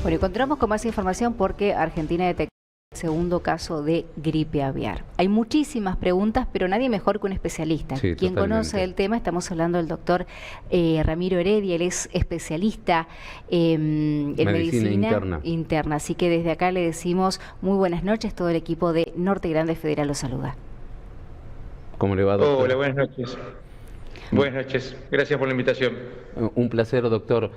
Bueno, y continuamos con más información porque Argentina detectó el segundo caso de gripe aviar. Hay muchísimas preguntas, pero nadie mejor que un especialista. Sí, Quien conoce el tema, estamos hablando del doctor Ramiro Heredia, él es especialista en medicina interna. Así que desde acá le decimos muy buenas noches, todo el equipo de Norte Grande Federal lo saluda. ¿Cómo le va, doctor? Hola, buenas noches. Buenas noches, gracias por la invitación. Un placer, doctor.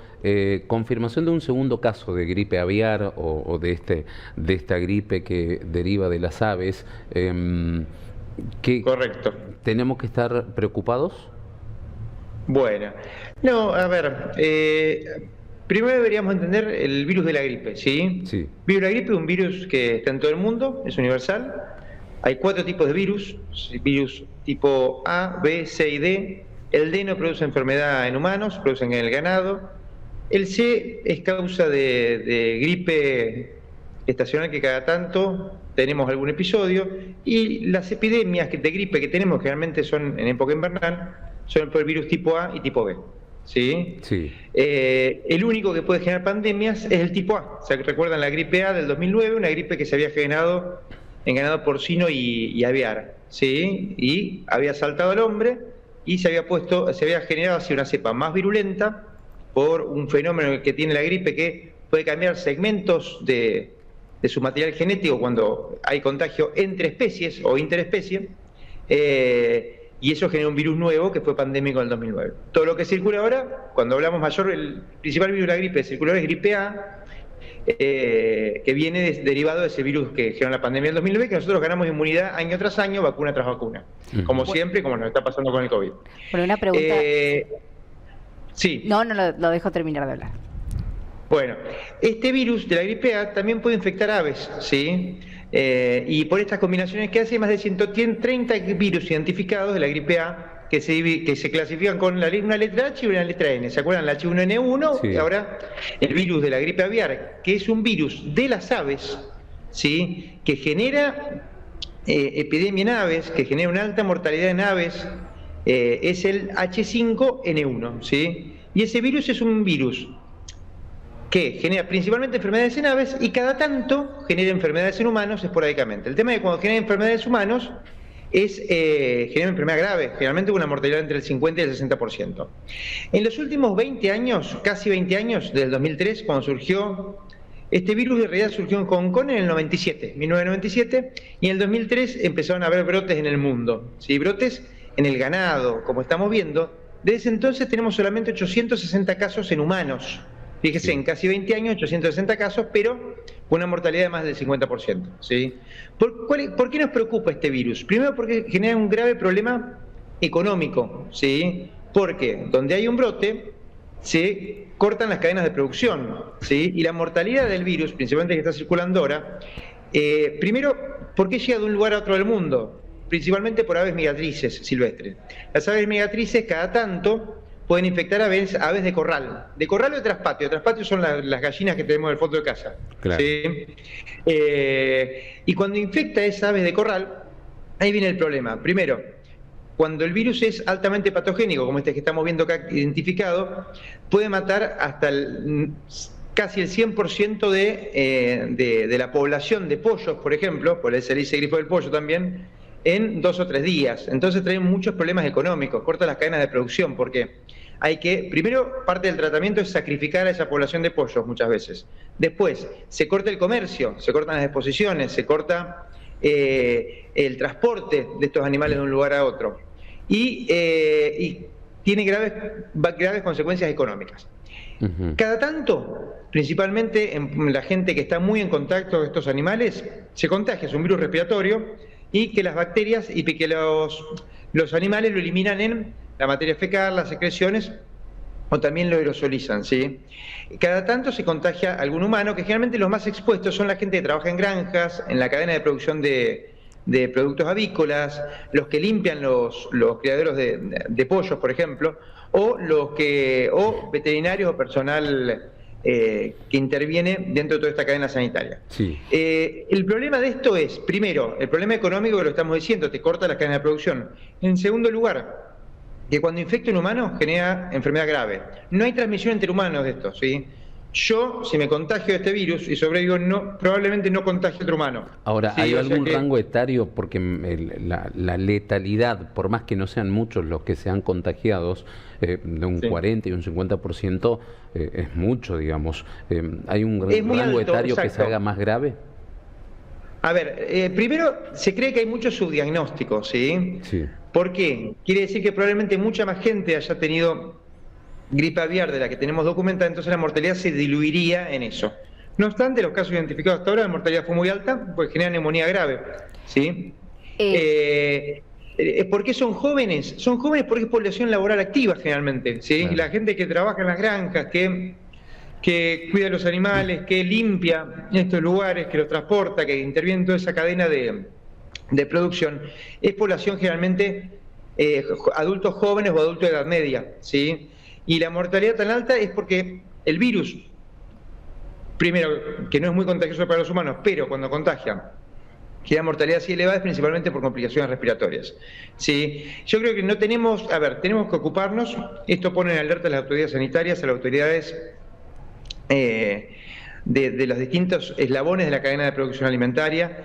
Confirmación de un segundo caso de gripe aviar o de esta gripe que deriva de las aves. Correcto. ¿Tenemos que estar preocupados? Bueno, no, a ver, primero deberíamos entender el virus de la gripe, ¿sí? Sí. El virus de la gripe es un virus que está en todo el mundo, es universal. Hay 4 tipos de virus tipo A, B, C y D. El D no produce enfermedad en humanos, produce en el ganado. El C es causa de gripe estacional que cada tanto tenemos algún episodio. Y las epidemias de gripe que tenemos generalmente son en época invernal, son por el virus tipo A y tipo B. ¿Sí? Sí. El único que puede generar pandemias es el tipo A. O sea, que recuerdan la gripe A del 2009, una gripe que se había generado en ganado porcino y aviar, ¿sí? Y había saltado al hombre y se había generado así una cepa más virulenta por un fenómeno que tiene la gripe que puede cambiar segmentos de su material genético cuando hay contagio entre especies o interespecie, y eso genera un virus nuevo que fue pandémico en el 2009. Todo lo que circula ahora, cuando hablamos mayor, el principal virus de la gripe circular es gripe A, que viene derivado de ese virus que generó la pandemia del 2009, que nosotros ganamos inmunidad año tras año, vacuna tras vacuna, como siempre, como nos está pasando con el COVID. Bueno, una pregunta. Sí. No, lo dejo terminar de hablar. Bueno, este virus de la gripe A también puede infectar aves, ¿sí? Y por estas combinaciones que hace, más de 130 virus identificados de la gripe A que se clasifican con una letra H y una letra N. ¿Se acuerdan? La H1N1, sí. Y ahora el virus de la gripe aviar, que es un virus de las aves, ¿sí? Que genera epidemia en aves, que genera una alta mortalidad en aves, es el H5N1, ¿sí? Y ese virus es un virus que genera principalmente enfermedades en aves y cada tanto genera enfermedades en humanos esporádicamente. El tema es que cuando genera enfermedades en humanos genera enfermedad grave, generalmente con una mortalidad entre el 50 y el 60%. En los últimos 20 años, casi 20 años, desde el 2003, cuando surgió este virus, en realidad surgió en Hong Kong en el 1997, y en el 2003 empezaron a haber brotes en el mundo, ¿sí? Brotes en el ganado, como estamos viendo. Desde ese entonces tenemos solamente 860 casos en humanos. Fíjese, en casi 20 años, 860 casos, pero con una mortalidad de más del 50%. ¿Sí? ¿Por qué nos preocupa este virus? Primero porque genera un grave problema económico, ¿sí? Porque donde hay un brote, se cortan las cadenas de producción, ¿sí? Y la mortalidad del virus, principalmente que está circulando ahora, primero, ¿por qué llega de un lugar a otro del mundo? Principalmente por aves migratrices silvestres. Las aves migratrices cada tanto pueden infectar aves de corral o de traspatio. Traspatio son las gallinas que tenemos en el fondo de casa. Claro. ¿Sí? Y cuando infecta esas aves de corral, ahí viene el problema. Primero, cuando el virus es altamente patogénico, como este que estamos viendo acá identificado, puede matar hasta casi el 100% de la población de pollos, por ejemplo, por eso se le dice grifo del pollo también, en 2 o 3 días. Entonces traen muchos problemas económicos, corta las cadenas de producción, porque hay que, primero, parte del tratamiento es sacrificar a esa población de pollos muchas veces. Después, se corta el comercio, se cortan las exposiciones, se corta el transporte de estos animales de un lugar a otro. Y tiene graves consecuencias económicas. Cada tanto, principalmente en la gente que está muy en contacto con estos animales, se contagia, es un virus respiratorio, y que las bacterias y que los animales lo eliminan en la materia fecal, las secreciones, o también lo aerosolizan, ¿sí? Cada tanto se contagia algún humano, que generalmente los más expuestos son la gente que trabaja en granjas, en la cadena de producción de productos avícolas, los que limpian los criaderos de pollos, por ejemplo, o veterinarios o personal que interviene dentro de toda esta cadena sanitaria. Sí. El problema de esto es, primero, el problema económico que lo estamos diciendo, te corta la cadena de producción. En segundo lugar, que cuando infecta un humano genera enfermedad grave. No hay transmisión entre humanos de esto, ¿sí? Yo, si me contagio de este virus y sobrevivo, probablemente no contagio a otro humano. Ahora, ¿hay algún rango etario? Porque la letalidad, por más que no sean muchos los que sean contagiados, de un 40 y un 50%, es mucho, digamos. ¿Hay un rango etario que se haga más grave? A ver, primero, se cree que hay muchos subdiagnósticos, ¿sí? Sí. ¿Por qué? Quiere decir que probablemente mucha más gente haya tenido gripe aviar de la que tenemos documentada, entonces la mortalidad se diluiría en eso. No obstante, los casos identificados hasta ahora, la mortalidad fue muy alta, porque genera neumonía grave, ¿sí? ¿Por qué son jóvenes? Son jóvenes porque es población laboral activa generalmente, ¿sí? Claro. La gente que trabaja en las granjas, que cuida a los animales, que limpia estos lugares, que los transporta, que interviene en toda esa cadena de producción, es población generalmente adultos jóvenes o adultos de edad media, ¿sí? Y la mortalidad tan alta es porque el virus, primero, que no es muy contagioso para los humanos, pero cuando contagia, que la mortalidad así elevada es principalmente por complicaciones respiratorias, ¿sí? Yo creo que no tenemos, tenemos que ocuparnos, esto pone en alerta a las autoridades sanitarias, a las autoridades de los distintos eslabones de la cadena de producción alimentaria,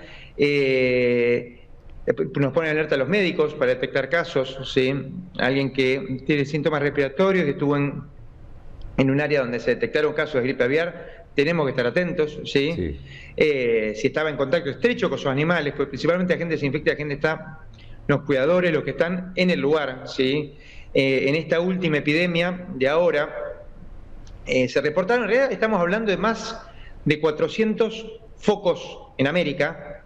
nos pone en alerta a los médicos para detectar casos, ¿sí? Alguien que tiene síntomas respiratorios, que estuvo en un área donde se detectaron casos de gripe aviar, tenemos que estar atentos, ¿sí? Sí. Si estaba en contacto estrecho con sus animales, pues principalmente la gente se infecta, la gente está, los cuidadores, los que están en el lugar, ¿sí? En esta última epidemia de ahora, se reportaron, en realidad estamos hablando de más de 400 focos en América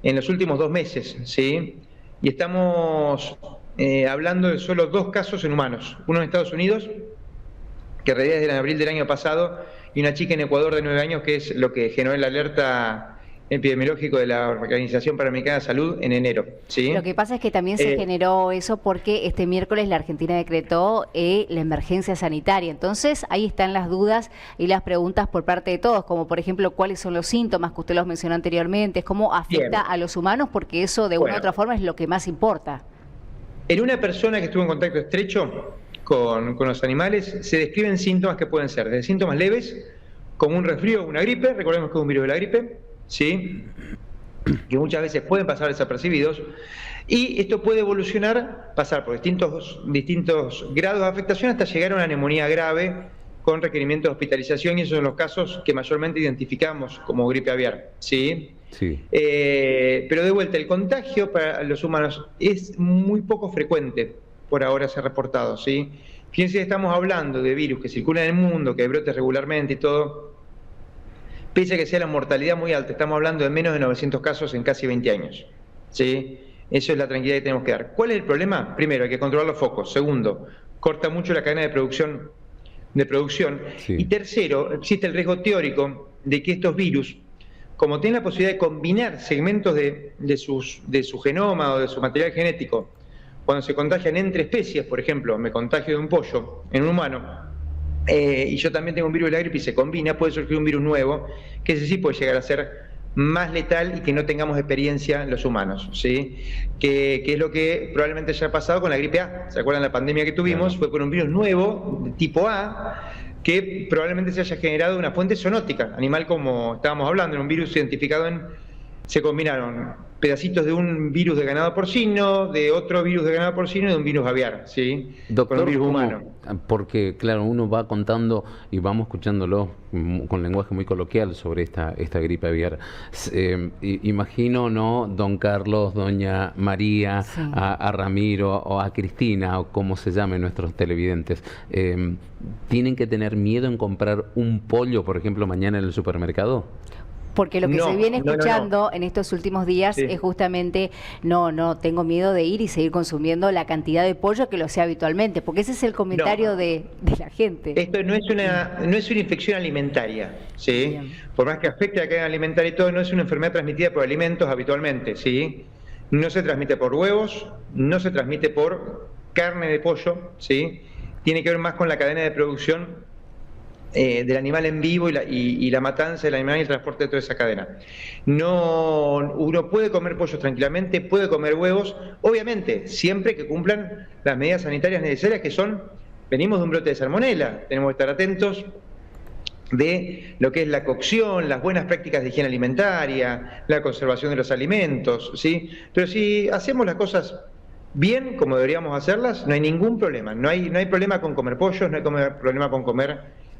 en los últimos 2 meses, ¿sí? Y estamos hablando de solo 2 casos en humanos, uno en Estados Unidos, que en realidad es de abril del año pasado, y una chica en Ecuador de 9 años, que es lo que generó la alerta epidemiológico de la Organización Panamericana de Salud en enero, ¿sí? Lo que pasa es que también se generó eso porque este miércoles la Argentina decretó la emergencia sanitaria. Entonces ahí están las dudas y las preguntas por parte de todos, como por ejemplo cuáles son los síntomas que usted los mencionó anteriormente, cómo afecta a los humanos, porque eso de una u otra forma es lo que más importa. En una persona que estuvo en contacto estrecho con los animales se describen síntomas que pueden ser desde síntomas leves, como un resfrío o una gripe, recordemos que es un virus de la gripe, ¿sí? Que muchas veces pueden pasar desapercibidos, y esto puede evolucionar, pasar por distintos grados de afectación hasta llegar a una neumonía grave con requerimiento de hospitalización, y esos son los casos que mayormente identificamos como gripe aviar, ¿sí? Sí. Pero de vuelta, el contagio para los humanos es muy poco frecuente, por ahora se ha reportado, ¿sí? Fíjense que estamos hablando de virus que circulan en el mundo, que brotes regularmente y todo. Pese a que sea la mortalidad muy alta, estamos hablando de menos de 900 casos en casi 20 años, ¿sí? Eso es la tranquilidad que tenemos que dar. ¿Cuál es el problema? Primero, hay que controlar los focos. Segundo, corta mucho la cadena de producción. Sí. Y tercero, existe el riesgo teórico de que estos virus, como tienen la posibilidad de combinar segmentos de su genoma o de su material genético, cuando se contagian entre especies, por ejemplo, me contagio de un pollo en un humano, y yo también tengo un virus de la gripe y se combina, puede surgir un virus nuevo, que ese sí puede llegar a ser más letal y que no tengamos experiencia en los humanos, ¿sí? Que es lo que probablemente haya pasado con la gripe A. ¿Se acuerdan la pandemia que tuvimos? Claro. Fue con un virus nuevo, de tipo A, que probablemente se haya generado de una fuente zoonótica, animal como estábamos hablando, en un virus identificado se combinaron pedacitos de un virus de ganado porcino, de otro virus de ganado porcino y de un virus aviar, ¿sí? Doctor, con un virus humano. Porque, claro, uno va contando y vamos escuchándolo con lenguaje muy coloquial sobre esta gripe aviar. Imagino, ¿no? Don Carlos, doña María, sí, a Ramiro o a Cristina, o como se llamen nuestros televidentes, ¿tienen que tener miedo en comprar un pollo, por ejemplo, mañana en el supermercado? Porque lo que se viene escuchando en estos últimos días es justamente, no tengo miedo de ir y seguir consumiendo la cantidad de pollo que lo sea habitualmente, porque ese es el comentario de la gente. Esto no es una infección alimentaria, ¿sí? Bien. Por más que afecte a la cadena alimentaria y todo, no es una enfermedad transmitida por alimentos habitualmente, ¿sí? No se transmite por huevos, no se transmite por carne de pollo, ¿sí? Tiene que ver más con la cadena de producción del animal en vivo y la matanza del animal y el transporte de toda esa cadena. Uno puede comer pollos tranquilamente, puede comer huevos, obviamente, siempre que cumplan las medidas sanitarias necesarias, que venimos de un brote de salmonela, tenemos que estar atentos de lo que es la cocción, las buenas prácticas de higiene alimentaria, la conservación de los alimentos, ¿sí? Pero si hacemos las cosas bien, como deberíamos hacerlas, no hay ningún problema. No hay problema con comer pollos, no hay problema con comer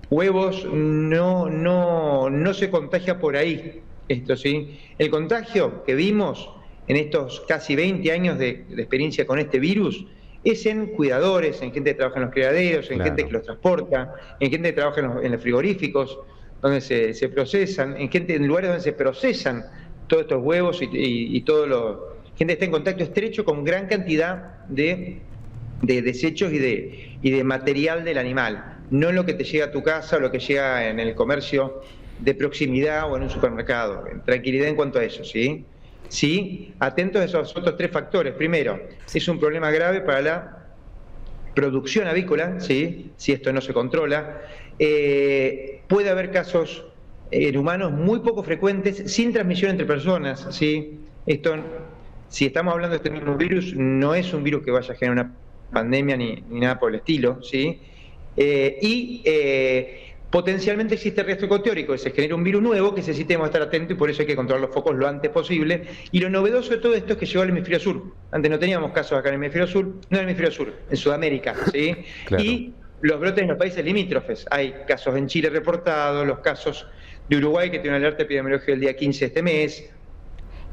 huevos, no se contagia por ahí esto, ¿sí? El contagio que vimos en estos casi 20 años de experiencia con este virus es en cuidadores, en gente que trabaja en los criaderos, en gente que los transporta, en gente que trabaja en los frigoríficos, donde se procesan, en lugares donde se procesan todos estos huevos y todo lo... Gente que está en contacto estrecho con gran cantidad de desechos y de material del animal, no lo que te llega a tu casa o lo que llega en el comercio de proximidad o en un supermercado. Tranquilidad en cuanto a eso, ¿sí? Sí, atentos a esos otros 3 factores. Primero, es un problema grave para la producción avícola, ¿sí? Si esto no se controla. Puede haber casos en humanos muy poco frecuentes, sin transmisión entre personas, ¿sí? Esto, si estamos hablando de este mismo virus, no es un virus que vaya a generar una pandemia ni nada por el estilo, ¿sí? Potencialmente existe el riesgo teórico, que se genera un virus nuevo que necesitemos estar atentos y por eso hay que controlar los focos lo antes posible. Y lo novedoso de todo esto es que llegó al hemisferio sur. Antes no teníamos casos acá en el hemisferio sur, no en el hemisferio sur, en Sudamérica, ¿sí? Claro. Y los brotes en los países limítrofes. Hay casos en Chile reportados, los casos de Uruguay que tiene una alerta epidemiológica el día 15 de este mes.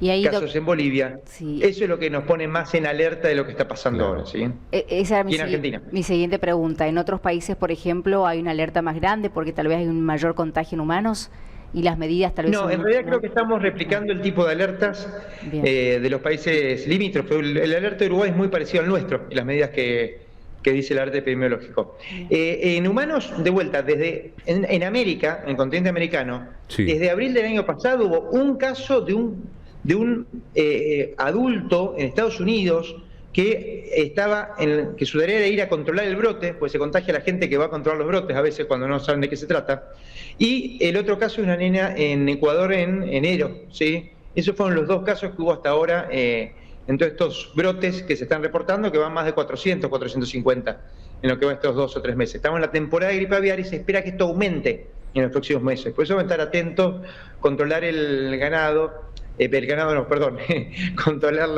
Y ahí, casos en Bolivia. Sí. Eso es lo que nos pone más en alerta de lo que está pasando ahora, ¿sí? Esa era mi siguiente pregunta. ¿En otros países, por ejemplo, hay una alerta más grande porque tal vez hay un mayor contagio en humanos y las medidas tal vez... No, en realidad creo que estamos replicando el tipo de alertas de los países limítrofes. El alerta de Uruguay es muy parecido al nuestro y las medidas que dice el alerta epidemiológico. En humanos, de vuelta, en América, en el continente americano, sí, desde abril del año pasado hubo un caso de un adulto en Estados Unidos que que su tarea era ir a controlar el brote, pues se contagia a la gente que va a controlar los brotes a veces cuando no saben de qué se trata. Y el otro caso es una nena en Ecuador en enero, ¿sí? Esos fueron los 2 casos que hubo hasta ahora en todos estos brotes que se están reportando, que van más de 400, 450 en lo que va estos 2 o 3 meses. Estamos en la temporada de gripe aviar y se espera que esto aumente en los próximos meses. Por eso vamos a estar atentos, controlar el ganado, controlar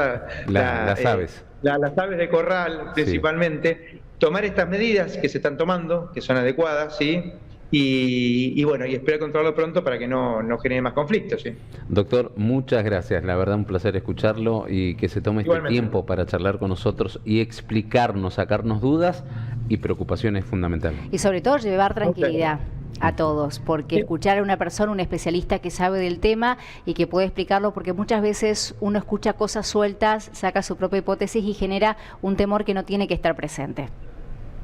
las aves. Las aves de corral, principalmente, sí, tomar estas medidas que se están tomando, que son adecuadas, ¿sí? Y bueno, y espero controlarlo pronto para que no genere más conflictos, ¿sí? Doctor, muchas gracias, la verdad un placer escucharlo y que se tome este tiempo para charlar con nosotros y explicarnos, sacarnos dudas y preocupaciones fundamentales. Y sobre todo llevar tranquilidad a todos, porque escuchar a una persona, un especialista que sabe del tema y que puede explicarlo, porque muchas veces uno escucha cosas sueltas, saca su propia hipótesis y genera un temor que no tiene que estar presente.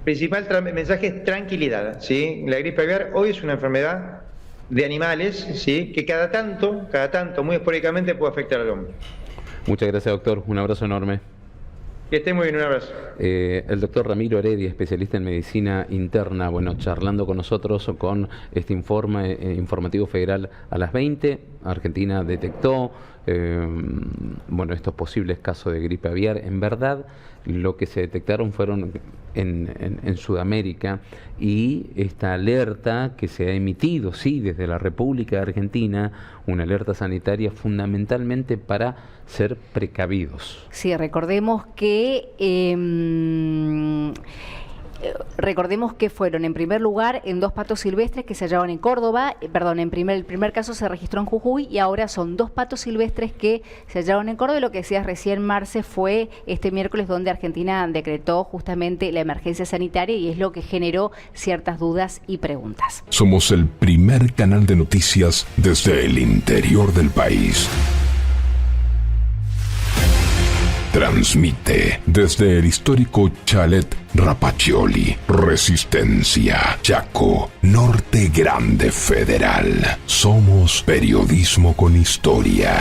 Principal mensaje es tranquilidad, ¿sí? La gripe aviar hoy es una enfermedad de animales, ¿sí? Que cada tanto, muy esporádicamente puede afectar al hombre. Muchas gracias, doctor. Un abrazo enorme. Que esté muy bien, un abrazo. El doctor Ramiro Heredia, especialista en medicina interna, bueno, charlando con nosotros con este informe informativo federal a las 20. Argentina detectó estos posibles casos de gripe aviar. En verdad, lo que se detectaron fueron en Sudamérica, y esta alerta que se ha emitido, sí, desde la República de Argentina, una alerta sanitaria fundamentalmente para ser precavidos. Sí, recordemos que fueron en primer lugar en 2 patos silvestres que se hallaban en Córdoba, el primer caso se registró en Jujuy y ahora son 2 patos silvestres que se hallaron en Córdoba. Y lo que decías recién, Marce, fue este miércoles donde Argentina decretó justamente la emergencia sanitaria y es lo que generó ciertas dudas y preguntas. Somos el primer canal de noticias desde el interior del país. Transmite desde el histórico Chalet Rapaccioli, Resistencia, Chaco, Norte Grande Federal. Somos periodismo con historia.